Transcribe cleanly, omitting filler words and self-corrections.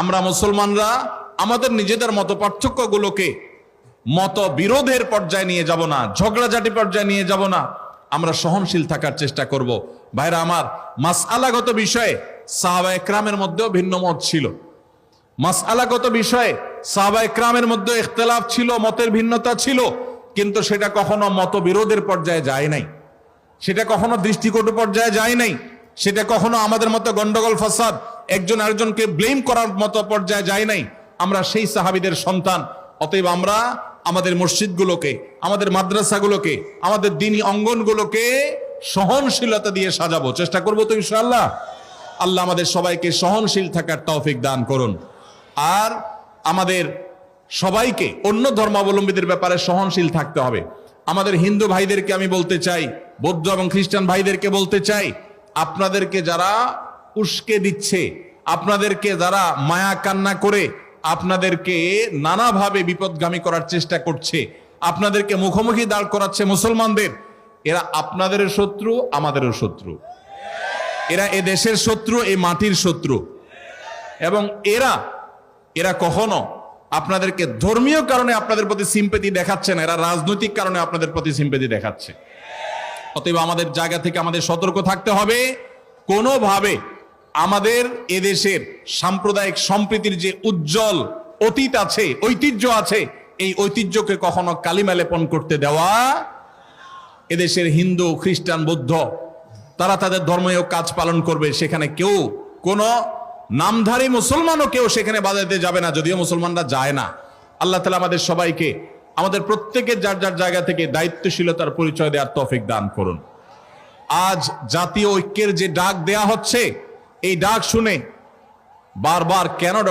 আমরা মুসলমানরা আমাদের নিজেদের মত পার্থক্যগুলোকে মত বিরোধের পর্যায়ে নিয়ে যাব না, ঝগড়াঝাটি পর্যায়ে নিয়ে যাব না, আমরা সহনশীল থাকার চেষ্টা করব। ভাইরা আমার, মাসআলাগত বিষয়ে সাহাবায়ে কেরামের মধ্যেও ভিন্ন মত ছিল, মাসআলাগত বিষয়ে সাহাবায়ে কেরামের মধ্যে ইখতিলাফ ছিল, মতের ভিন্নতা ছিল, কিন্তু সেটা কখনো মতবিরোধের পর্যায়ে যায় নাই, সেটা কখনো দৃষ্টিকটু পর্যায়ে যায় নাই, সেটা কখনো আমাদের মতো গন্ডগোল ফাসাদ একজন আরেকজনকে ব্লেম করার মতো পর্যায়ে যায় নাই। আমরা সেই সাহাবীদের সন্তান, অতএব আমরা আমাদের মসজিদগুলোকে, আমাদের মাদ্রাসাগুলোকে, আমাদের দ্বীনি অঙ্গনগুলোকে সহনশীলতা দিয়ে সাজাবো, চেষ্টা করবো তো ইনশাআল্লাহ। আল্লাহ আমাদের সবাইকে সহনশীল থাকার তৌফিক দান করুন। আর আমাদের সবাইকে অন্য ধর্মাবলম্বীদের ব্যাপারে সহনশীল থাকতে হবে। আমাদের হিন্দু ভাইদেরকে আমি বলতে চাই, বৌদ্ধ এবং খ্রিস্টান ভাইদেরকে বলতে চাই, আপনাদেরকে যারা উস্কে দিচ্ছে, আপনাদেরকে যারা মায়া কান্না করে আপনাদেরকে নানাভাবে বিপদগামী করার চেষ্টা করছে, আপনাদেরকে মুখোমুখি দাঁড় করাচ্ছে মুসলমানদের, এরা আপনাদেরও শত্রু, আমাদেরও শত্রু, এরা এ দেশের শত্রু, এই মাটির শত্রু। এবং এরা কখনো আপনাদেরকে ধর্মীয় কারণে আপনাদের প্রতি সিম্পেথি দেখাচ্ছে না, এরা রাজনৈতিক কারণে আপনাদের প্রতি সিম্পেথি দেখাচ্ছে। অতএব আমাদের জায়গা থেকে আমাদের সতর্ক থাকতে হবে, কোনোভাবে আমাদের এদেশের সাম্প্রদায়িক সম্প্রীতির যে উজ্জ্বল অতীত আছে, ঐতিহ্য আছে, এই ঐতিহ্যকে কখনো কালিমা লেপন করতে দেওয়া। এদেশের হিন্দু, খ্রিস্টান, বৌদ্ধ তারা তাদের ধর্মীয় কাজ পালন করবে, সেখানে কেউ কোনো নামধারী মুসলমানও কেউ সেখানে বাধা দিতে যাবে না, যদিও মুসলমানরা যায় না। আল্লাহ তাআলা আমাদের সবাইকে, আমাদের প্রত্যেকের যার যার জায়গা থেকে দায়িত্বশীলতার পরিচয় দেওয়ার তৌফিক দান করুন। আজ জাতীয় ঐক্যের যে ডাক দেয়া হচ্ছে, এই ডাক শুনে বারবার কেন